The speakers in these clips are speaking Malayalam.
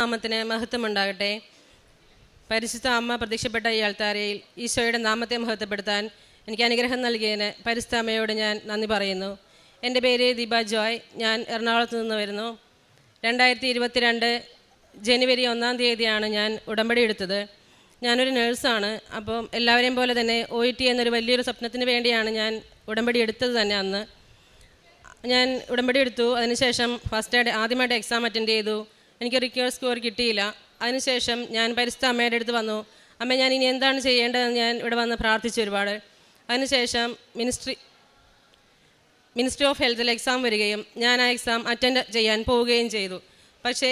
നാമത്തിന് മഹത്വമുണ്ടാകട്ടെ. പരിശുദ്ധ അമ്മ പ്രത്യക്ഷപ്പെട്ട ഈ ആൾത്താരയിൽ ഈശോയുടെ നാമത്തെ മഹത്വപ്പെടുത്താൻ എനിക്ക് അനുഗ്രഹം നൽകിയതിന് പരിശുദ്ധ അമ്മയോട് ഞാൻ നന്ദി പറയുന്നു. എൻ്റെ പേര് ദീപ ജോയ്. ഞാൻ എറണാകുളത്ത് നിന്ന് വരുന്നു. 2022 ജനുവരി 1-ാം തീയതിയാണ് ഞാൻ ഉടമ്പടി എടുത്തത്. ഞാനൊരു നേഴ്സാണ്. അപ്പം എല്ലാവരെയും പോലെ തന്നെ OET എന്നൊരു വലിയൊരു സ്വപ്നത്തിന് വേണ്ടിയാണ് ഞാൻ ഉടമ്പടി എടുത്തത് തന്നെ. അന്ന് ഞാൻ ഉടമ്പടി എടുത്തു. അതിനുശേഷം ആദ്യമായിട്ട് എക്സാം അറ്റൻഡ് ചെയ്തു. എനിക്ക് റിക്വയർഡ് സ്കോർ കിട്ടിയില്ല. അതിനുശേഷം ഞാൻ പരിശുദ്ധ അമ്മയുടെ അടുത്ത് വന്നു. അമ്മ, ഞാൻ ഇനി എന്താണ് ചെയ്യേണ്ടതെന്ന് ഞാൻ ഇവിടെ വന്ന് പ്രാർത്ഥിച്ചു ഒരുപാട്. അതിനുശേഷം മിനിസ്ട്രി ഓഫ് ഹെൽത്തിൽ എക്സാം വരികയും ഞാൻ ആ എക്സാം അറ്റൻഡ് ചെയ്യാൻ പോവുകയും ചെയ്തു. പക്ഷേ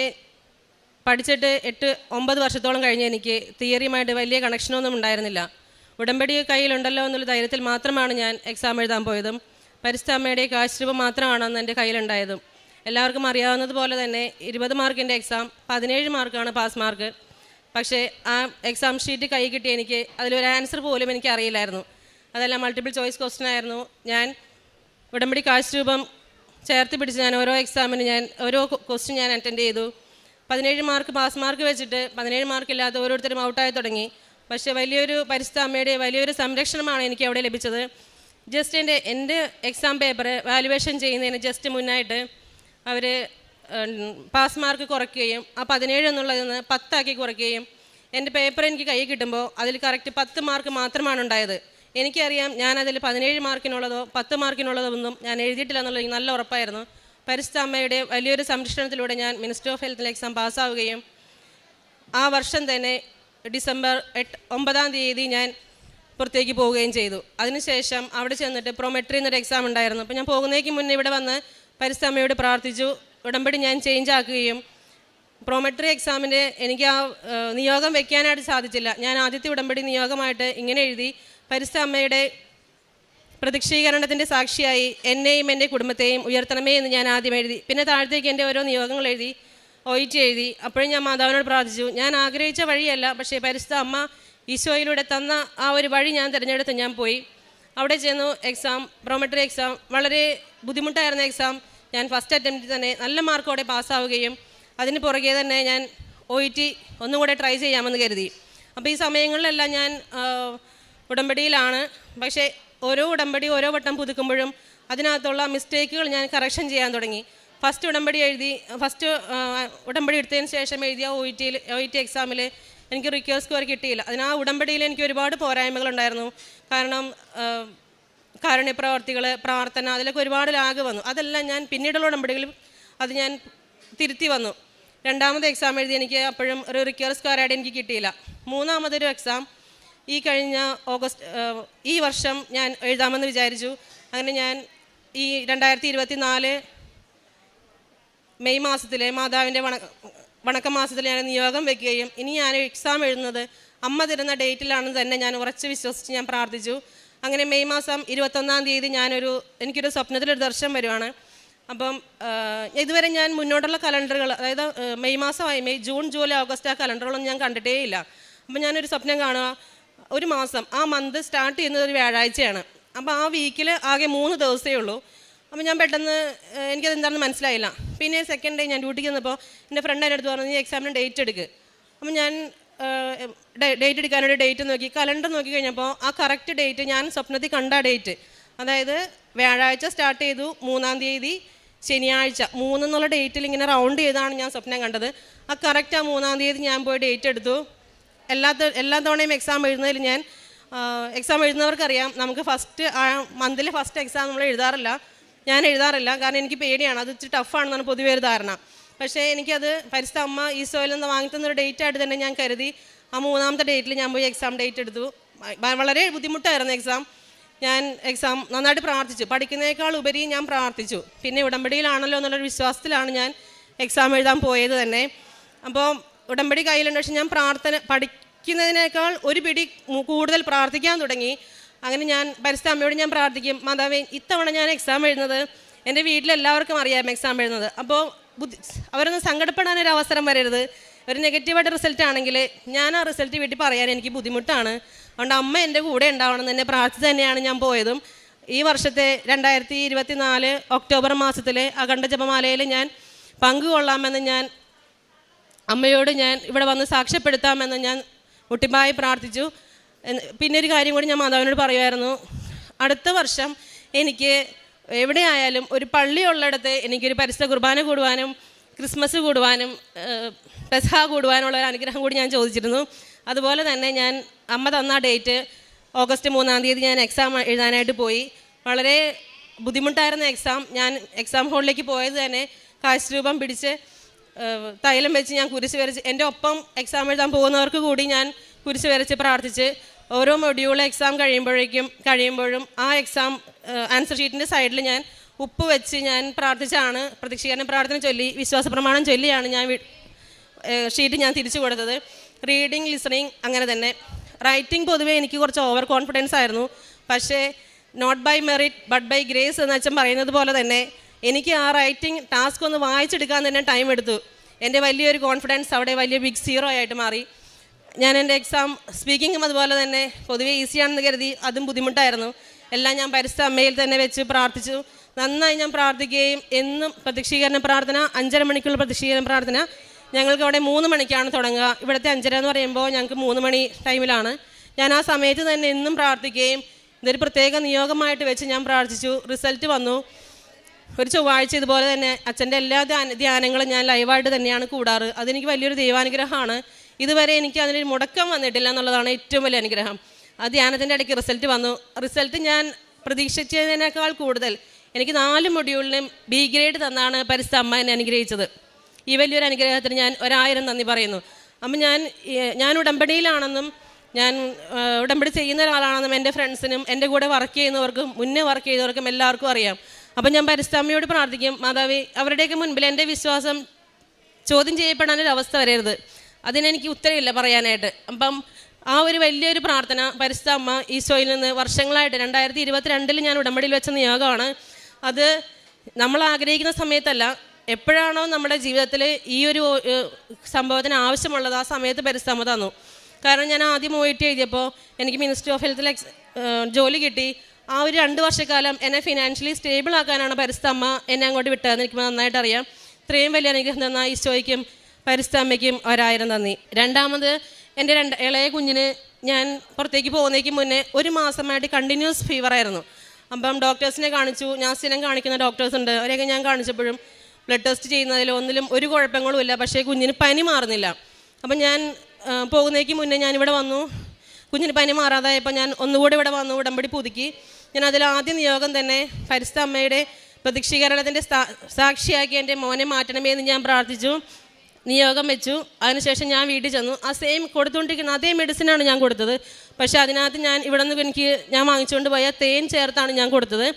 പഠിച്ചിട്ട് 8-9 വർഷത്തോളം കഴിഞ്ഞ് എനിക്ക് തിയറിയുമായിട്ട് വലിയ കണക്ഷനൊന്നും ഉണ്ടായിരുന്നില്ല. ഉടമ്പടി കയ്യിലുണ്ടല്ലോ എന്നുള്ള ധൈര്യത്തിൽ മാത്രമാണ് ഞാൻ എക്സാം എഴുതാൻ പോയതും. പരിശുദ്ധ അമ്മയുടെ കാശുരൂപം മാത്രമാണ് അന്ന് എൻ്റെ കയ്യിലുണ്ടായതും. എല്ലാവർക്കും അറിയാവുന്നതുപോലെ തന്നെ 20 മാർക്കിൻ്റെ എക്സാം 17 മാർക്കാണ് പാസ് മാർക്ക്. പക്ഷേ ആ എക്സാം ഷീറ്റ് കൈ കിട്ടി എനിക്ക് അതിലൊരു ആൻസർ പോലും എനിക്ക് അറിയില്ലായിരുന്നു. അതെല്ലാം മൾട്ടിപ്പിൾ ചോയ്സ് ക്വസ്റ്റ്യൻ ആയിരുന്നു. ഞാൻ ഉടമ്പടി കാശുരൂപം ചേർത്ത് പിടിച്ച് ഞാൻ ഓരോ എക്സാമിന് ഓരോ ക്വസ്റ്റ്യൻ ഞാൻ അറ്റൻഡ് ചെയ്തു. 17 മാർക്ക് പാസ് മാർക്ക് വെച്ചിട്ട് 17 മാർക്കില്ലാത്ത ഓരോരുത്തരും ഔട്ടായി തുടങ്ങി. പക്ഷേ വലിയൊരു പരിശുദ്ധ അമ്മയുടെ വലിയൊരു സംരക്ഷണമാണ് എനിക്ക് അവിടെ ലഭിച്ചത്. ജസ്റ്റ് എൻ്റെ എക്സാം പേപ്പർ വാല്യുവേഷൻ ചെയ്യുന്നതിന് ജസ്റ്റ് മുന്നായിട്ട് അവർ പാസ് മാർക്ക് കുറയ്ക്കുകയും ആ 17 എന്നുള്ളതിൽ നിന്ന് 10 ആക്കി കുറയ്ക്കുകയും എൻ്റെ പേപ്പർ എനിക്ക് കൈ കിട്ടുമ്പോൾ അതിൽ കറക്റ്റ് 10 മാർക്ക് മാത്രമാണ് ഉണ്ടായത്. എനിക്കറിയാം ഞാനതിൽ 17 മാർക്കിനുള്ളതോ 10 മാർക്കിനുള്ളതോ ഒന്നും ഞാൻ എഴുതിയിട്ടില്ല എന്നുള്ളത് നല്ല ഉറപ്പായിരുന്നു. പരിശുദ്ധ അമ്മയുടെ വലിയൊരു സംരക്ഷണത്തിലൂടെ ഞാൻ മിനിസ്ട്രി ഓഫ് ഹെൽത്തിൽ എക്സാം പാസ്സാവുകയും ആ വർഷം തന്നെ ഡിസംബർ 9-ാം തീയതി ഞാൻ പുറത്തേക്ക് പോവുകയും ചെയ്തു. അതിനുശേഷം അവിടെ ചെന്നിട്ട് പ്രൊമെട്രി എന്നൊരു എക്സാം ഉണ്ടായിരുന്നു. അപ്പോൾ ഞാൻ പോകുന്നതിന് മുന്നേ ഇവിടെ വന്ന് പരിശുദ്ധ അമ്മയോട് പ്രാർത്ഥിച്ചു. ഉടമ്പടി ഞാൻ ചേഞ്ച് ആക്കുകയും പ്രൊമെട്രി എക്സാമിൻ്റെ എനിക്ക് ആ നിയോഗം വെക്കാനായിട്ട് സാധിച്ചില്ല. ഞാൻ ആദ്യത്തെ ഉടമ്പടി നിയോഗമായിട്ട് ഇങ്ങനെ എഴുതി: പരിശുദ്ധ അമ്മയുടെ പ്രതീക്ഷീകരണത്തിൻ്റെ സാക്ഷിയായി എന്നെയും എൻ്റെ കുടുംബത്തെയും ഉയർത്തണമേ എന്ന് ഞാൻ ആദ്യം എഴുതി. പിന്നെ താഴത്തേക്ക് എൻ്റെ ഓരോ നിയോഗങ്ങൾ എഴുതി, OET എഴുതി. അപ്പോഴും ഞാൻ മാതാവിനോട് പ്രാർത്ഥിച്ചു. ഞാൻ ആഗ്രഹിച്ച വഴിയല്ല, പക്ഷേ പരിശുദ്ധ അമ്മ ഈശോയിലൂടെ തന്ന ആ ഒരു വഴി ഞാൻ തിരഞ്ഞെടുത്ത് ഞാൻ പോയി. അവിടെ ചെന്നു. പ്രൊമെട്രി എക്സാം വളരെ ബുദ്ധിമുട്ടായിരുന്ന എക്സാം ഞാൻ ഫസ്റ്റ് അറ്റംപ്റ്റിൽ തന്നെ നല്ല മാർക്കോടെ പാസ്സാവുകയും അതിന് പുറകെ തന്നെ ഞാൻ OET ഒന്നും കൂടെ ട്രൈ ചെയ്യാമെന്ന് കരുതി. അപ്പോൾ ഈ സമയങ്ങളിലെല്ലാം ഞാൻ ഉടമ്പടിയിലാണ്. പക്ഷേ ഓരോ ഉടമ്പടി ഓരോ വട്ടം പുതുക്കുമ്പോഴും അതിനകത്തുള്ള മിസ്റ്റേക്കുകൾ ഞാൻ കറക്ഷൻ ചെയ്യാൻ തുടങ്ങി. ഫസ്റ്റ് ഉടമ്പടി എടുത്തതിന് ശേഷം എഴുതിയ OET എക്സാമിൽ എനിക്ക് റിക്വയർഡ് സ്കോർ കിട്ടിയില്ല. ആ ഉടമ്പടിയിൽ എനിക്ക് ഒരുപാട് പോരായ്മകളുണ്ടായിരുന്നു. കാരണം കാരുണ്യപ്രവർത്തികൾ, പ്രാർത്ഥന, അതിലൊക്കെ ഒരുപാട് ലാഗ് വന്നു. അതെല്ലാം ഞാൻ പിന്നീടുള്ള ഉടമ്പടികളിൽ അത് ഞാൻ തിരുത്തി വന്നു. രണ്ടാമത്തെ എക്സാം എഴുതി എനിക്ക് അപ്പോഴും ഒരു റിക്വയർഡ് സ്കോർ ആയിട്ട് എനിക്ക് കിട്ടിയില്ല. മൂന്നാമതൊരു എക്സാം ഈ വർഷം ഞാൻ എഴുതാമെന്ന് വിചാരിച്ചു. അങ്ങനെ ഞാൻ ഈ 2024 മെയ് മാസത്തിലെ മാതാവിൻ്റെ വണക്ക മാസത്തിൽ ഞാൻ നിയോഗം വെക്കുകയും ഇനി ഞാൻ എക്സാം എഴുതുന്നത് അമ്മ തരുന്ന ഡേറ്റിലാണെന്ന് തന്നെ ഞാൻ ഉറച്ച് വിശ്വസിച്ച് ഞാൻ പ്രാർത്ഥിച്ചു. അങ്ങനെ മെയ് മാസം 21-ാം തീയതി എനിക്കൊരു സ്വപ്നത്തിലൊരു ദർശനം വരുവാണ്. അപ്പം ഇതുവരെ ഞാൻ മുന്നോട്ടുള്ള കലണ്ടറുകൾ, അതായത് മെയ് മാസമായി ജൂൺ, ജൂലൈ, ഓഗസ്റ്റ് ആ കലണ്ടറുകളൊന്നും ഞാൻ കണ്ടിട്ടേ ഇല്ല. അപ്പം ഞാനൊരു സ്വപ്നം കാണുക, ഒരു മാസം ആ മന്ത് സ്റ്റാർട്ട് ചെയ്യുന്നത് ഒരു വ്യാഴാഴ്ചയാണ്. അപ്പോൾ ആ വീക്കിൽ ആകെ 3 ദിവസമേ ഉള്ളൂ. അപ്പോൾ ഞാൻ പെട്ടെന്ന് എനിക്കത് എന്താണെന്ന് മനസ്സിലായില്ല. പിന്നെ സെക്കൻഡ് ഡേ ഞാൻ ഡ്യൂട്ടിക്ക് വന്നപ്പോൾ എൻ്റെ ഫ്രണ്ട് എൻ്റെ അടുത്ത് പറഞ്ഞു, നീ എക്സാമിന് ഡേറ്റ് എടുക്ക്. അപ്പം ഞാൻ ഡേറ്റ് എടുക്കാനൊരു ഡേറ്റ് നോക്കി, കലണ്ടർ നോക്കി കഴിഞ്ഞപ്പോൾ ആ കറക്റ്റ് ഡേറ്റ് ഞാൻ സ്വപ്നത്തിൽ കണ്ട ഡേറ്റ്, അതായത് വ്യാഴാഴ്ച സ്റ്റാർട്ട് ചെയ്തു, 3-ാം തീയതി ശനിയാഴ്ച, 3 എന്നുള്ള ഡേറ്റിൽ ഇങ്ങനെ റൗണ്ട് ചെയ്താണ് ഞാൻ സ്വപ്നം കണ്ടത്. ആ കറക്റ്റ് ആ 3-ാം തീയതി ഞാൻ പോയി ഡേറ്റ് എടുത്തു. എല്ലാ തവണയും എക്സാം എഴുതുന്നതിൽ എക്സാം എഴുതുന്നവർക്കറിയാം, നമുക്ക് മന്തിൽ ഫസ്റ്റ് എക്സാം നമ്മൾ എഴുതാറില്ല. ഞാൻ എഴുതാറില്ല, കാരണം എനിക്ക് പേടിയാണ്, അത് ഇച്ചിരി ടഫാണെന്നാണ് പൊതുവേ ഒരു ധാരണ. പക്ഷേ എനിക്കത് പരിശുദ്ധ അമ്മ ഈശോയിൽ നിന്ന് വാങ്ങിത്തന്നൊരു ഡേറ്റായിട്ട് തന്നെ ഞാൻ കരുതി. ആ 3-ാമത്തെ ഡേറ്റിൽ ഞാൻ പോയി എക്സാം ഡേറ്റ് എടുത്തു. വളരെ ബുദ്ധിമുട്ടായിരുന്നു എക്സാം. ഞാൻ എക്സാം നന്നായിട്ട് പ്രാർത്ഥിച്ചു, പഠിക്കുന്നതിനേക്കാൾ ഉപരി ഞാൻ പ്രാർത്ഥിച്ചു. പിന്നെ ഉടമ്പടിയിലാണല്ലോ എന്നുള്ളൊരു വിശ്വാസത്തിലാണ് ഞാൻ എക്സാം എഴുതാൻ പോയത് തന്നെ. അപ്പോൾ ഉടമ്പടി കയ്യിലുണ്ട്, പക്ഷെ ഞാൻ പഠിക്കുന്നതിനേക്കാൾ ഒരു പിടി കൂടുതൽ പ്രാർത്ഥിക്കാൻ തുടങ്ങി. അങ്ങനെ ഞാൻ പരിശുദ്ധ അമ്മയോട് ഞാൻ പ്രാർത്ഥിക്കും, മാതാവേ, ഇത്തവണ ഞാൻ എക്സാം എഴുതുന്നത് എൻ്റെ വീട്ടിലെല്ലാവർക്കും അറിയാം എക്സാം എഴുതുന്നത്. അപ്പോൾ അവരൊന്നും സങ്കടപ്പെടാനൊരു അവസരം വരരുത്. ഒരു നെഗറ്റീവായിട്ട് റിസൾട്ട് ആണെങ്കിൽ ഞാൻ ആ റിസൾട്ട് വീട്ടിൽ പറയാൻ എനിക്ക് ബുദ്ധിമുട്ടാണ്. അതുകൊണ്ട് അമ്മ എൻ്റെ കൂടെ ഉണ്ടാവണം എന്ന് തന്നെ പ്രാർത്ഥിച്ച് തന്നെയാണ് ഞാൻ പോയതും. ഈ വർഷത്തെ 2024 ഒക്ടോബർ മാസത്തിലെ അഖണ്ഡ ജപമാലയിൽ ഞാൻ പങ്കുകൊള്ളാമെന്ന് ഞാൻ അമ്മയോട് ഞാൻ ഇവിടെ വന്ന് സാക്ഷ്യപ്പെടുത്താമെന്ന് ഞാൻ മുട്ടിപ്പായി പ്രാർത്ഥിച്ചു. പിന്നെ ഒരു കാര്യം കൂടി ഞാൻ മാതാവിനോട് പറയുമായിരുന്നു, അടുത്ത വർഷം എനിക്ക് എവിടെയായാലും ഒരു പള്ളി ഉള്ളിടത്ത് എനിക്കൊരു പരിശുദ്ധ കുർബാന കൂടുവാനും ക്രിസ്മസ് കൂടുവാനും പെസഹ കൂടുവാനുള്ള ഒരു അനുഗ്രഹം കൂടി ഞാൻ ചോദിച്ചിരുന്നു. അതുപോലെ തന്നെ ഞാൻ അമ്മ തന്ന ഡേറ്റ് ഓഗസ്റ്റ് 3-ാം തീയതി ഞാൻ എക്സാം എഴുതാനായിട്ട് പോയി. വളരെ ബുദ്ധിമുട്ടായിരുന്ന എക്സാം. ഞാൻ എക്സാം ഹോളിലേക്ക് പോയത് തന്നെ കാശ് പിടിച്ച് തൈലം വെച്ച് ഞാൻ കുരിശ് വരച്ച് എൻ്റെ ഒപ്പം എക്സാം എഴുതാൻ പോകുന്നവർക്ക് കൂടി ഞാൻ കുരിശ് വരച്ച് പ്രാർത്ഥിച്ച് ഓരോ മൊഡ്യൂൾ എക്സാം കഴിയുമ്പോഴും ആ എക്സാം ആൻസർ ഷീറ്റിൻ്റെ സൈഡിൽ ഞാൻ ഉപ്പ് വെച്ച് ഞാൻ പ്രാർത്ഥിച്ചാണ്, പ്രതീക്ഷീകരണ പ്രാർത്ഥന ചൊല്ലി വിശ്വാസ പ്രമാണം ചൊല്ലിയാണ് ഞാൻ ഷീറ്റ് ഞാൻ തിരിച്ചു കൊടുത്തത്. റീഡിങ്, ലിസണിങ് അങ്ങനെ തന്നെ. റൈറ്റിംഗ് പൊതുവേ എനിക്ക് കുറച്ച് ഓവർ കോൺഫിഡൻസ് ആയിരുന്നു. പക്ഷേ not by merit but by grace എന്ന് അച്ഛൻ പറയുന്നത് പോലെ തന്നെ എനിക്ക് ആ റൈറ്റിംഗ് ടാസ്ക് ഒന്ന് വായിച്ചെടുക്കാൻ തന്നെ ടൈം എടുത്തു. എൻ്റെ വലിയൊരു കോൺഫിഡൻസ് അവിടെ വലിയ ബിഗ് സീറോ ആയിട്ട് മാറി. ഞാൻ എൻ്റെ എക്സാം സ്പീക്കിങ്ങും അതുപോലെ തന്നെ പൊതുവേ ഈസിയാണെന്ന് കരുതി, അതും ബുദ്ധിമുട്ടായിരുന്നു. എല്ലാം ഞാൻ പരിശുദ്ധ അമ്മയിൽ തന്നെ വെച്ച് പ്രാർത്ഥിച്ചു. നന്നായി ഞാൻ പ്രാർത്ഥിക്കുകയും എന്നും പ്രതീക്ഷീകരണ പ്രാർത്ഥന 5:30 മണിക്കുള്ള പ്രതീക്ഷീകരണ പ്രാർത്ഥന ഞങ്ങൾക്ക് അവിടെ 3 മണിക്കാണ് തുടങ്ങുക. ഇവിടുത്തെ 5:30 എന്ന് പറയുമ്പോൾ ഞങ്ങൾക്ക് 3 മണി ടൈമിലാണ്. ഞാൻ ആ സമയത്ത് തന്നെ എന്നും പ്രാർത്ഥിക്കുകയും ഇതൊരു പ്രത്യേക നിയോഗമായിട്ട് വെച്ച് ഞാൻ പ്രാർത്ഥിച്ചു. റിസൾട്ട് വന്നു. ഒരു ചൊവ്വാഴ്ച ഇതുപോലെ തന്നെ അച്ഛൻ്റെ എല്ലാ ധ്യാനങ്ങളും ഞാൻ ലൈവായിട്ട് തന്നെയാണ് കൂടാറ്. അതെനിക്ക് വലിയൊരു ദൈവാനുഗ്രഹമാണ്. ഇതുവരെ എനിക്ക് അതിനൊരു മുടക്കം വന്നിട്ടില്ല എന്നുള്ളതാണ് ഏറ്റവും വലിയ അനുഗ്രഹം. ആ ധ്യാനത്തിൻ്റെ ഇടയ്ക്ക് റിസൾട്ട് വന്നു. റിസൾട്ട് ഞാൻ പ്രതീക്ഷിച്ചതിനേക്കാൾ കൂടുതൽ എനിക്ക് 4 മൊഡ്യൂളിനും B ഗ്രേഡ് തന്നാണ് പരിശുദ്ധ അമ്മ എന്നെ അനുഗ്രഹിച്ചത്. ഈ വലിയൊരു അനുഗ്രഹത്തിന് ഞാൻ 1000 നന്ദി പറയുന്നു. അപ്പം ഞാൻ ഉടമ്പടിയിലാണെന്നും ഞാൻ ഉടമ്പടി ചെയ്യുന്ന ഒരാളാണെന്നും എൻ്റെ ഫ്രണ്ട്സിനും എൻ്റെ കൂടെ വർക്ക് ചെയ്യുന്നവർക്കും മുന്നേ വർക്ക് ചെയ്തവർക്കും എല്ലാവർക്കും അറിയാം. അപ്പം ഞാൻ പരിശുദ്ധ അമ്മയോട് പ്രാർത്ഥിക്കും, മാതാവേ അവരുടെയൊക്കെ മുൻപിൽ എൻ്റെ വിശ്വാസം ചോദ്യം ചെയ്യപ്പെടാനൊരവസ്ഥ വരരുത്. അതിനെനിക്ക് ഉത്തരവില്ല പറയാനായിട്ട്. അപ്പം ആ ഒരു വലിയൊരു പ്രാർത്ഥന പരിശുദ്ധ അമ്മ ഈശോയിൽ നിന്ന് വർഷങ്ങളായിട്ട് 2022 ഞാൻ ഉടമ്പടിയിൽ വെച്ച നിയോഗമാണ്. അത് നമ്മൾ ആഗ്രഹിക്കുന്ന സമയത്തല്ല, എപ്പോഴാണോ നമ്മുടെ ജീവിതത്തിൽ ഈ ഒരു സംഭവത്തിന് ആവശ്യമുള്ളത് ആ സമയത്ത് പരിശുദ്ധ അമ്മ തന്നു. കാരണം ഞാൻ ആദ്യം OIT എഴുതിയപ്പോൾ എനിക്ക് മിനിസ്ട്രി ഓഫ് ഹെൽത്തിൽ ജോലി കിട്ടി. ആ ഒരു 2 വർഷക്കാലം എന്നെ ഫിനാൻഷ്യലി സ്റ്റേബിൾ ആക്കാനാണ് പരിശുദ്ധ അമ്മ എന്നെ അങ്ങോട്ട് വിട്ടതെന്ന് എനിക്ക് നന്നായിട്ട് അറിയാം. ഇത്രയും വലിയ അനുഗ്രഹം തന്ന ഈശോയ്ക്കും പരിശുദ്ധ അമ്മയ്ക്കും 1000 നന്ദി. രണ്ടാമത് എൻ്റെ ഇളയ കുഞ്ഞിന് ഞാൻ പുറത്തേക്ക് പോകുന്നതിന് മുന്നേ 1 മാസമായിട്ട് കണ്ടിന്യൂസ് ഫീവറായിരുന്നു. അപ്പം ഡോക്ടേഴ്സിനെ കാണിച്ചു. ഞാൻ സ്ഥിരം കാണിക്കുന്ന ഡോക്ടേഴ്സ് ഉണ്ട്, അവരെയൊക്കെ ഞാൻ കാണിച്ചപ്പോഴും ബ്ലഡ് ടെസ്റ്റ് ചെയ്യുന്നതിലോ ഒന്നിലും ഒരു കുഴപ്പങ്ങളുമില്ല. പക്ഷേ കുഞ്ഞിന് പനി മാറുന്നില്ല. അപ്പം ഞാൻ പോകുന്നതിന് മുന്നേ ഞാനിവിടെ വന്നു. കുഞ്ഞിന് പനി മാറാതായപ്പോൾ ഞാൻ ഒന്നുകൂടി ഇവിടെ വന്നു, ഉടമ്പടി പുതുക്കി. ഞാൻ അതിലാദ്യ നിയോഗം തന്നെ പരിശുദ്ധ അമ്മയുടെ പ്രതീക്ഷീകരണത്തിൻ്റെ സാക്ഷിയാക്കി എൻ്റെ മോനെ മാറ്റണമേ എന്ന് ഞാൻ പ്രാർത്ഥിച്ചു, നിയോഗം വെച്ചു. അതിനുശേഷം ഞാൻ വീട്ടിൽ ചെന്നു. ആ സെയിം കൊടുത്തുകൊണ്ടിരിക്കുന്ന അതേ മെഡിസിനാണ് ഞാൻ കൊടുത്തത്. പക്ഷേ അതിനകത്ത് ഞാൻ ഇവിടെ നിന്ന് ഞാൻ വാങ്ങിച്ചുകൊണ്ട് പോയ തേൻ ചേർത്താണ് ഞാൻ കൊടുത്തത്.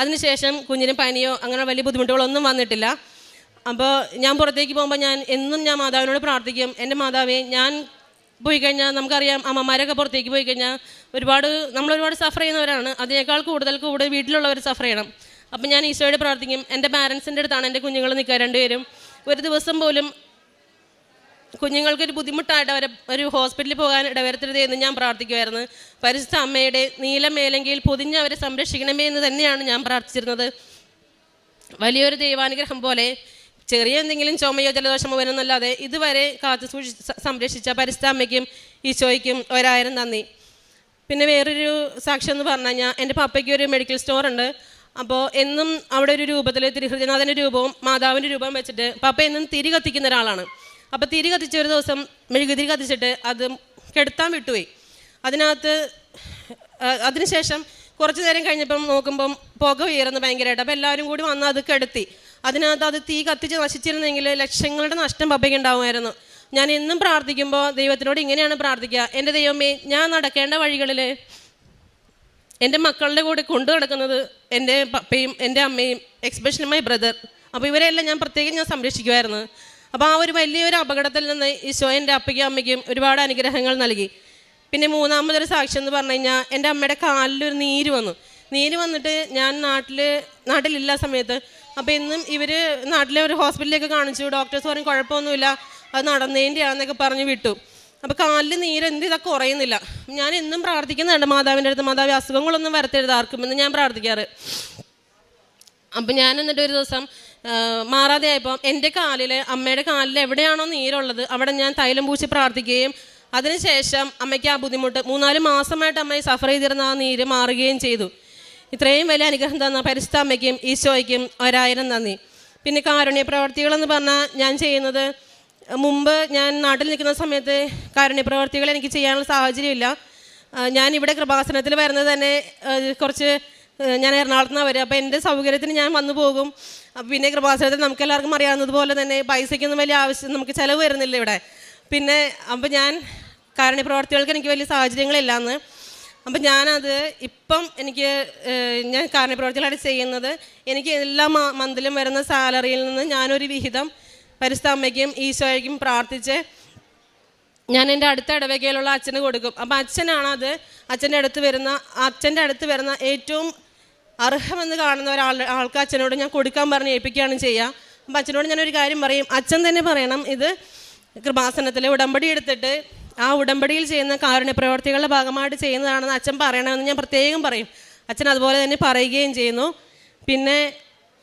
അതിനുശേഷം കുഞ്ഞിന് പനിയോ അങ്ങനെ വലിയ ബുദ്ധിമുട്ടുകളൊന്നും വന്നിട്ടില്ല. അപ്പോൾ ഞാൻ പുറത്തേക്ക് പോകുമ്പോൾ ഞാൻ മാതാവിനോട് പ്രാർത്ഥിക്കും, എൻ്റെ മാതാവേ, ഞാൻ പോയി കഴിഞ്ഞാൽ നമുക്കറിയാം അമ്മമാരൊക്കെ പുറത്തേക്ക് പോയി കഴിഞ്ഞാൽ നമ്മളൊരുപാട് സഫർ ചെയ്യുന്നവരാണ്. അതിനേക്കാൾ കൂടുതൽ വീട്ടിലുള്ളവർ സഫർ ചെയ്യണം. അപ്പം ഞാൻ ഈശോയോട് പ്രാർത്ഥിക്കും. എൻ്റെ പാരൻസിൻ്റെ അടുത്താണ് എൻ്റെ കുഞ്ഞുങ്ങൾ നിൽക്കുക, 2 പേരും. ഒരു ദിവസം പോലും കുഞ്ഞുങ്ങൾക്കൊരു ബുദ്ധിമുട്ടായിട്ട് ഒരു ഹോസ്പിറ്റലിൽ പോകാൻ ഇടവരുത്തരുതേ എന്ന് ഞാൻ പ്രാർത്ഥിക്കുമായിരുന്നു. പരിശുദ്ധ അമ്മയുടെ നീലമേലെങ്കിൽ പൊതിഞ്ഞ് അവരെ സംരക്ഷിക്കണമേ എന്ന് തന്നെയാണ് ഞാൻ പ്രാർത്ഥിച്ചിരുന്നത്. വലിയൊരു ദൈവാനുഗ്രഹം പോലെ ചെറിയ എന്തെങ്കിലും ചുമയോ ജലദോഷമോ വരുന്നല്ലാതെ ഇതുവരെ കാത്തു സംരക്ഷിച്ച പരിശുദ്ധ അമ്മയ്ക്കും ഈശോയ്ക്കും 1000 നന്ദി. പിന്നെ വേറൊരു സാക്ഷ്യം എന്ന് പറഞ്ഞു കഴിഞ്ഞാൽ എൻ്റെ പപ്പയ്ക്ക് ഒരു മെഡിക്കൽ സ്റ്റോർ ഉണ്ട്. അപ്പോൾ എന്നും അവിടെ ഒരു രൂപത്തിൽ തിരുഹൃദയനാഥൻ്റെ രൂപവും മാതാവിൻ്റെ രൂപവും വെച്ചിട്ട് പപ്പ എന്നും തിരി കത്തിക്കുന്ന ഒരാളാണ്. അപ്പോൾ തിരി കത്തിച്ച ഒരു ദിവസം മെഴുകുതിരി കത്തിച്ചിട്ട് അത് കെടുത്താൻ വിട്ടുപോയി. അതിനുശേഷം കുറച്ച് നേരം കഴിഞ്ഞപ്പം നോക്കുമ്പം പുക ഉയർന്ന് ഭയങ്കരമായിട്ട്. അപ്പോൾ എല്ലാവരും കൂടി വന്ന് അത് കെടുത്തി. അതിനകത്ത് അത് തീ കത്തിച്ച് നശിച്ചിരുന്നെങ്കിൽ ലക്ഷങ്ങളുടെ നഷ്ടം പപ്പയ്ക്ക് ഉണ്ടാവുമായിരുന്നു. ഞാൻ എന്നും പ്രാർത്ഥിക്കുമ്പോൾ ദൈവത്തിനോട് ഇങ്ങനെയാണ് പ്രാർത്ഥിക്കുക, എൻ്റെ ദൈവമേ, ഞാൻ നടക്കേണ്ട വഴികളിൽ എൻ്റെ മക്കളുടെ കൂടെ കൊണ്ടു നടക്കുന്നത് എൻ്റെ പപ്പയും എൻ്റെ അമ്മയും, എക്സ്പെഷ്യലി മൈ ബ്രദർ. അപ്പോൾ ഇവരെല്ലാം ഞാൻ പ്രത്യേകം സംരക്ഷിക്കുമായിരുന്നു. അപ്പോൾ ആ ഒരു വലിയൊരു അപകടത്തിൽ നിന്ന് ഈശോ എൻ്റെ അപ്പയ്ക്കും അമ്മയ്ക്കും ഒരുപാട് അനുഗ്രഹങ്ങൾ നൽകി. പിന്നെ മൂന്നാമതൊരു സാക്ഷ്യം എന്ന് പറഞ്ഞു കഴിഞ്ഞാൽ എൻ്റെ അമ്മയുടെ കാലിലൊരു നീര് വന്നിട്ട് ഞാൻ നാട്ടിലില്ല സമയത്ത്. അപ്പോൾ ഇന്നും ഇവർ നാട്ടിലെ ഒരു ഹോസ്പിറ്റലിലേക്ക് കാണിച്ചു. ഡോക്ടേഴ്സ് പറഞ്ഞു കുഴപ്പമൊന്നുമില്ല, അത് നടന്നതിൻ്റെയാണെന്നൊക്കെ പറഞ്ഞ് വിട്ടു. അപ്പോൾ കാലിൽ നീര് ഇതൊക്കെ കുറയുന്നില്ല. ഞാൻ എന്നും പ്രാർത്ഥിക്കുന്നുണ്ട് മാതാവിൻ്റെ അടുത്ത്, മാതാവ് അസുഖങ്ങളൊന്നും വരത്തരുത് ആർക്കും എന്ന് ഞാൻ പ്രാർത്ഥിക്കാറ്. അപ്പം ഞാൻ എന്നിട്ട് ഒരു ദിവസം മാറാതെ ആയപ്പോൾ എൻ്റെ കാലിൽ, അമ്മയുടെ കാലിൽ എവിടെയാണോ നീരുള്ളത് അവിടെ ഞാൻ തൈലം പൂശി പ്രാർത്ഥിക്കുകയും അതിനുശേഷം അമ്മയ്ക്ക് ആ ബുദ്ധിമുട്ട് 3-4 മാസമായിട്ട് അമ്മയെ സഫർ ചെയ്തിരുന്ന ആ നീര് മാറുകയും ചെയ്തു. ഇത്രയും വലിയ അനുഗ്രഹം തന്ന പരിശുദ്ധ അമ്മയ്ക്കും ഈശോയ്ക്കും 1000 നന്ദി. പിന്നെ കാരുണ്യ പ്രവർത്തികളെന്ന് പറഞ്ഞാൽ ഞാൻ ചെയ്യുന്നത്, മുമ്പ് ഞാൻ നാട്ടിൽ നിൽക്കുന്ന സമയത്ത് കാരുണ്യ പ്രവർത്തികൾ എനിക്ക് ചെയ്യാനുള്ള സാഹചര്യമില്ല. ഞാനിവിടെ കൃപാസനത്തിൽ വരുന്നത് തന്നെ കുറച്ച്, ഞാൻ എറണാകുളത്ത് നിന്നാണ് വരിക. അപ്പോൾ എൻ്റെ സൗകര്യത്തിന് ഞാൻ വന്നു പോകും. പിന്നെ കൃപാസനത്തിൽ നമുക്ക് എല്ലാവർക്കും അറിയാവുന്നതുപോലെ തന്നെ പൈസയ്ക്കൊന്നും വലിയ ആവശ്യം, നമുക്ക് ചിലവ് വരുന്നില്ല ഇവിടെ. പിന്നെ അപ്പോൾ ഞാൻ കാരുണ്യ പ്രവർത്തികൾക്ക് എനിക്ക് വലിയ സാഹചര്യങ്ങളില്ലാന്ന്. അപ്പം ഞാനത് ഇപ്പം ഞാൻ കാരുണ്യ പ്രവർത്തികളായിട്ട് ചെയ്യുന്നത്, എനിക്ക് എല്ലാ മന്തിലും വരുന്ന സാലറിയിൽ നിന്ന് ഞാനൊരു വിഹിതം പരിശുദ്ധ അമ്മയ്ക്കും ഈശോയ്ക്കും പ്രാർത്ഥിച്ച് ഞാൻ എൻ്റെ അടുത്ത ഇടവകയിലുള്ള അച്ഛന് കൊടുക്കും. അപ്പം അച്ഛനാണത്, അച്ഛൻ്റെ അടുത്ത് വരുന്ന ഏറ്റവും അർഹമെന്ന് കാണുന്ന ആൾക്ക് അച്ഛനോട് ഞാൻ കൊടുക്കാൻ പറഞ്ഞ് ഏൽപ്പിക്കുകയാണ് ചെയ്യുക. അപ്പം അച്ഛനോട് ഞാനൊരു കാര്യം പറയും, അച്ഛൻ തന്നെ പറയണം ഇത് കൃപാസനത്തിൽ ഉടമ്പടി എടുത്തിട്ട് ആ ഉടമ്പടിയിൽ ചെയ്യുന്ന കാരുണ്യ പ്രവർത്തികളുടെ ഭാഗമായിട്ട് ചെയ്യുന്നതാണെന്ന് അച്ഛൻ പറയണമെന്ന് ഞാൻ പ്രത്യേകം പറയും. അച്ഛൻ അതുപോലെ തന്നെ പറയുകയും ചെയ്യുന്നു. പിന്നെ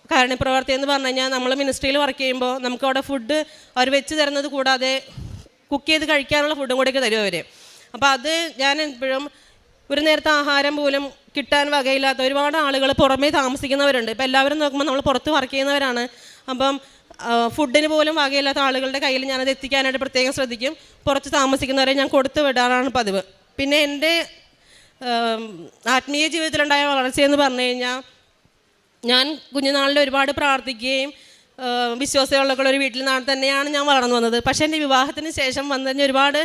കാരുണ്യ പ്രവർത്തി എന്ന് പറഞ്ഞു കഴിഞ്ഞാൽ നമ്മൾ മിനിസ്ട്രിയിൽ വർക്ക് ചെയ്യുമ്പോൾ നമുക്ക് അവിടെ ഫുഡ് അവർ വെച്ച് തരുന്നത് കൂടാതെ കുക്ക് ചെയ്ത് കഴിക്കാനുള്ള ഫുഡും കൂടെയൊക്കെ തരും അവർ. അപ്പോൾ അത് ഞാൻ എപ്പോഴും, ഒരു നേരത്തെ ആഹാരം പോലും കിട്ടാൻ വകയില്ലാത്ത ഒരുപാട് ആളുകൾ പുറമേ താമസിക്കുന്നവരുണ്ട്. ഇപ്പോൾ എല്ലാവരും നോക്കുമ്പോൾ നമ്മൾ പുറത്ത് വർക്ക് ചെയ്യുന്നവരാണ്. അപ്പം ഫുഡിന് പോലും വകയില്ലാത്ത ആളുകളുടെ കയ്യിൽ ഞാനത് എത്തിക്കാനായിട്ട് പ്രത്യേകം ശ്രദ്ധിക്കും. പുറത്ത് താമസിക്കുന്നവരെ ഞാൻ കൊടുത്തു വിടാറാണ് പതിവ്. പിന്നെ എൻ്റെ ആത്മീയ ജീവിതത്തിലുണ്ടായ വളർച്ചയെന്ന് പറഞ്ഞു കഴിഞ്ഞാൽ, ഞാൻ കുഞ്ഞുനാളിൽ ഒരുപാട് പ്രാർത്ഥിക്കുകയും വിശ്വാസികളുടെ ഒരു വീട്ടിൽ തന്നെയാണ് ഞാൻ വളർന്നു വന്നത്. പക്ഷേ എൻ്റെ വിവാഹത്തിന് ശേഷം വന്നു കഴിഞ്ഞാൽ ഒരുപാട്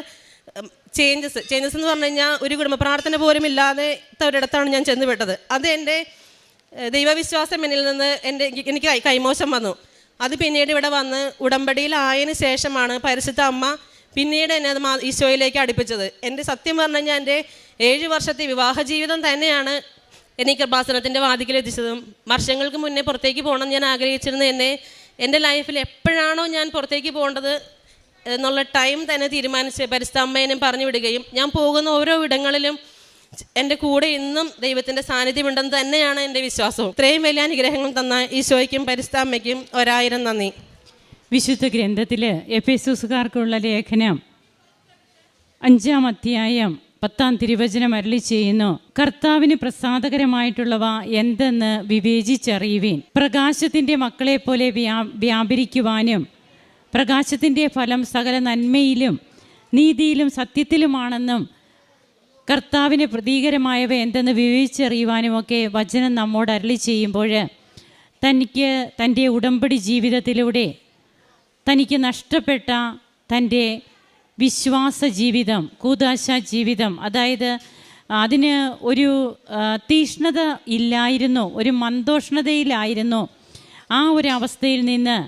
ചേഞ്ചസ് എന്ന് പറഞ്ഞു കഴിഞ്ഞാൽ, ഒരു കുടുംബ പ്രാർത്ഥന പോലും ഇല്ലാതെ ഒരിടത്താണ് ഞാൻ ചെന്നുപെട്ടത്. അത് എൻ്റെ ദൈവവിശ്വാസം എന്നിൽ നിന്ന് എനിക്ക് കൈമോശം വന്നു. അത് പിന്നീട് ഇവിടെ വന്ന് ഉടമ്പടിയിലായതിനു ശേഷമാണ് പരിശുദ്ധ അമ്മ പിന്നീട് എന്നെ അത് ഈശോയിലേക്ക് അടുപ്പിച്ചത്. എൻ്റെ സത്യം പറഞ്ഞു കഴിഞ്ഞാൽ എൻ്റെ 7 വർഷത്തെ വിവാഹ ജീവിതം തന്നെയാണ് എന്നെ കൃപാസനത്തിൻ്റെ വാതിക്കലെത്തിച്ചതും. വർഷങ്ങൾക്ക് മുന്നേ പുറത്തേക്ക് പോകണം ഞാൻ ആഗ്രഹിച്ചിരുന്ന എൻ്റെ ലൈഫിൽ എപ്പോഴാണോ ഞാൻ പുറത്തേക്ക് പോകേണ്ടത് എന്നുള്ള ടൈം തന്നെ തീരുമാനിച്ച് പരിശുദ്ധ അമ്മേനെ പറഞ്ഞു വിടുകയും, ഞാൻ പോകുന്ന ഓരോ ഇടങ്ങളിലും എൻ്റെ കൂടെ ഇന്നും ദൈവത്തിൻ്റെ സാന്നിധ്യമുണ്ടെന്ന് തന്നെയാണ് എൻ്റെ വിശ്വാസവും. ഇത്രയും വലിയ അനുഗ്രഹങ്ങൾ തന്ന ഈശോയ്ക്കും പരിശുദ്ധ അമ്മയ്ക്കും 1000 നന്ദി. വിശുദ്ധ ഗ്രന്ഥത്തിൽ എഫേസ്യർക്കാർക്കുള്ള ലേഖനം 5-ാം അധ്യായം 10-ാം തിരുവചനം അരുളി ചെയ്യുന്നു, കർത്താവിന് പ്രസാദകരമായിട്ടുള്ളവ എന്തെന്ന് വിവേചിച്ചറിയുവീൻ. പ്രകാശത്തിൻ്റെ മക്കളെ പോലെ വ്യാപരിക്കുവാനും പ്രകാശത്തിൻ്റെ ഫലം സകല നന്മയിലും നീതിയിലും സത്യത്തിലുമാണെന്നും കർത്താവിന് പ്രതീകരമായവ എന്തെന്ന് വിവേചിച്ചറിയുവാനുമൊക്കെ വചനം നമ്മോട് അരുളി ചെയ്യുമ്പോൾ, തനിക്ക് തൻ്റെ ഉടമ്പടി ജീവിതത്തിലൂടെ തനിക്ക് നഷ്ടപ്പെട്ട തൻ്റെ വിശ്വാസ ജീവിതം, കൂദാശ ജീവിതം, അതായത് അതിന് ഒരു തീഷ്ണത ഇല്ലായിരുന്നു, ഒരു മന്ദോഷ്ണതയിലായിരുന്നു. ആ ഒരു അവസ്ഥയിൽ നിന്ന്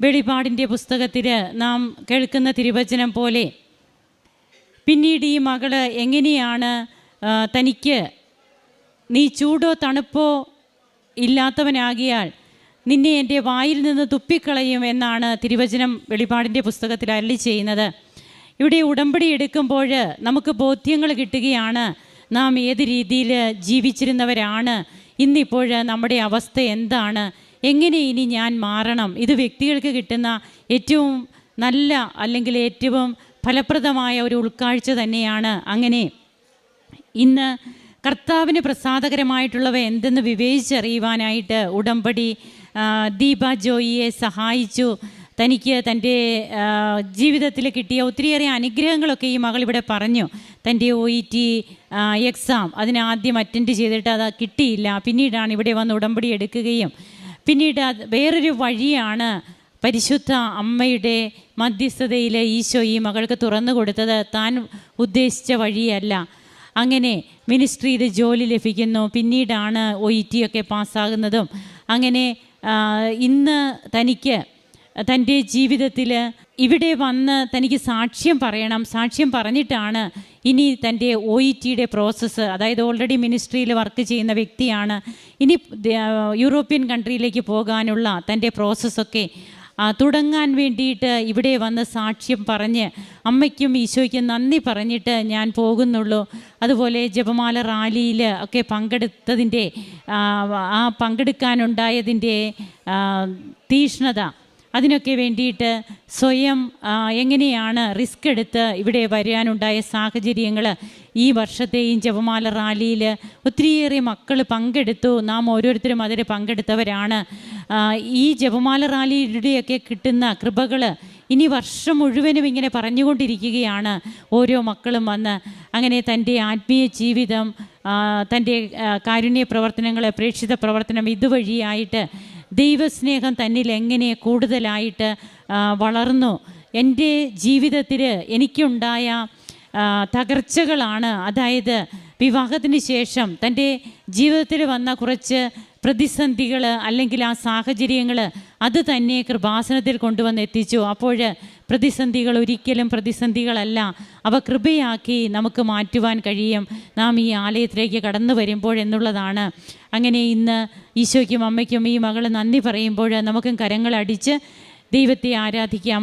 വെളിപാടിൻ്റെ പുസ്തകത്തിൽ നാം കേൾക്കുന്ന തിരുവചനം പോലെ പിന്നീട് ഈ മകള് എങ്ങനെയാണ് തനിക്ക് നീ ചൂടോ തണുപ്പോ ഇല്ലാത്തവനാകിയാൽ നിന്നെ എൻ്റെ വായിൽ നിന്ന് തുപ്പിക്കളയും എന്നാണ് തിരുവചനം വെളിപാടിൻ്റെ പുസ്തകത്തിൽ അരുളി ചെയ്യുന്നത്. ഇവിടെ ഉടമ്പടി എടുക്കുമ്പോൾ നമുക്ക് ബോധ്യങ്ങൾ കിട്ടുകയാണ്, നാം ഏത് രീതിയിൽ ജീവിച്ചിരുന്നവരാണ്, ഇന്നിപ്പോൾ നമ്മുടെ അവസ്ഥ എന്താണ്, എങ്ങനെ ഇനി ഞാൻ മാറണം. ഇത് വ്യക്തികൾക്ക് കിട്ടുന്ന ഏറ്റവും നല്ല അല്ലെങ്കിൽ ഏറ്റവും ഫലപ്രദമായ ഒരു ഉൾക്കാഴ്ച തന്നെയാണ്. അങ്ങനെ ഇന്ന് കർത്താവിന് പ്രസാദകരമായിട്ടുള്ളവ എന്തെന്ന് വിവേചിച്ചറിയുവാനായിട്ട് ഉടമ്പടി ദീപ ജോയിയെ സഹായിച്ചു. തനിക്ക് തൻ്റെ ജീവിതത്തിൽ കിട്ടിയ ഒത്തിരിയേറെ അനുഗ്രഹങ്ങളൊക്കെ ഈ മകൾ ഇവിടെ പറഞ്ഞു. തൻ്റെ OET എക്സാം അതിനാദ്യം അറ്റൻഡ് ചെയ്തിട്ട് അത് കിട്ടിയില്ല. പിന്നീടാണ് ഇവിടെ വന്ന് ഉടമ്പടി എടുക്കുകയും പിന്നീട് വേറൊരു വഴിയാണ് പരിശുദ്ധ അമ്മയുടെ മധ്യസ്ഥതയിൽ ഈശോ ഈ മകൾക്ക് തുറന്നു കൊടുത്തത്. താൻ ഉദ്ദേശിച്ച വഴിയല്ല. അങ്ങനെ മിനിസ്ട്രിയിൽ ജോലി ലഭിക്കുന്നു. പിന്നീടാണ് OET ഒക്കെ പാസ്സാകുന്നതും. അങ്ങനെ ഇന്ന് തനിക്ക് തൻ്റെ ജീവിതത്തിൽ ഇവിടെ വന്ന് തനിക്ക് സാക്ഷ്യം പറയണം. സാക്ഷ്യം പറഞ്ഞിട്ടാണ് ഇനി തൻ്റെ OETയുടെ പ്രോസസ്സ്, അതായത് ഓൾറെഡി മിനിസ്ട്രിയിൽ വർക്ക് ചെയ്യുന്ന വ്യക്തിയാണ്, ഇനി യൂറോപ്യൻ കൺട്രിയിലേക്ക് പോകാനുള്ള തൻ്റെ പ്രോസസ്സൊക്കെ തുടങ്ങാൻ വേണ്ടിയിട്ട് ഇവിടെ വന്ന് സാക്ഷ്യം പറഞ്ഞ് അമ്മയ്ക്കും ഈശോയ്ക്കും നന്ദി പറഞ്ഞിട്ട് ഞാൻ പോകുന്നുള്ളൂ. അതുപോലെ ജപമാല റാലിയിൽ ഒക്കെ പങ്കെടുത്തതിൻ്റെ പങ്കെടുക്കാനുണ്ടായതിൻ്റെ തീഷ്ണത, അതിനൊക്കെ വേണ്ടിയിട്ട് സ്വയം എങ്ങനെയാണ് റിസ്ക് എടുത്ത് ഇവിടെ വരാനുണ്ടായ സാഹചര്യങ്ങൾ, ഈ വർഷത്തെയും ജപമാല റാലിയിൽ ഒത്തിരിയേറെ മക്കൾ പങ്കെടുത്തു. നാം ഓരോരുത്തരും അതിൽ പങ്കെടുത്തവരാണ്. ഈ ജപമാല റാലിയുടെയൊക്കെ കിട്ടുന്ന കൃപകൾ ഇനി വർഷം മുഴുവനും ഇങ്ങനെ പറഞ്ഞുകൊണ്ടിരിക്കുകയാണ് ഓരോ മക്കളും വന്ന്. അങ്ങനെ തൻ്റെ ആത്മീയ ജീവിതം, തൻ്റെ കാരുണ്യ പ്രവർത്തനങ്ങൾ, പ്രേക്ഷിത പ്രവർത്തനം ഇതുവഴിയായിട്ട് ദൈവസ്നേഹം തന്നിൽ എങ്ങനെ കൂടുതലായിട്ട് വളർന്നു. എൻ്റെ ജീവിതത്തിൽ എനിക്കുണ്ടായ തകർച്ചകളാണ്, അതായത് വിവാഹത്തിന് ശേഷം തൻ്റെ ജീവിതത്തിൽ വന്ന കുറച്ച് പ്രതിസന്ധികൾ അല്ലെങ്കിൽ ആ സാഹചര്യങ്ങൾ അത് തന്നെ കൃപാസനത്തിൽ കൊണ്ടുവന്ന് എത്തിച്ചു. അപ്പോൾ പ്രതിസന്ധികൾ ഒരിക്കലും പ്രതിസന്ധികളല്ല, അവ കൃപയാക്കി നമുക്ക് മാറ്റുവാൻ കഴിയും നാം ഈ ആലയത്തിലേക്ക് കടന്നു വരുമ്പോഴെന്നുള്ളതാണ്. അങ്ങനെ ഇന്ന് ഈശോയ്ക്കും അമ്മയ്ക്കും ഈ മകൾ നന്ദി പറയുമ്പോൾ നമുക്കും കരങ്ങളടിച്ച് ദൈവത്തെ ആരാധിക്കാം.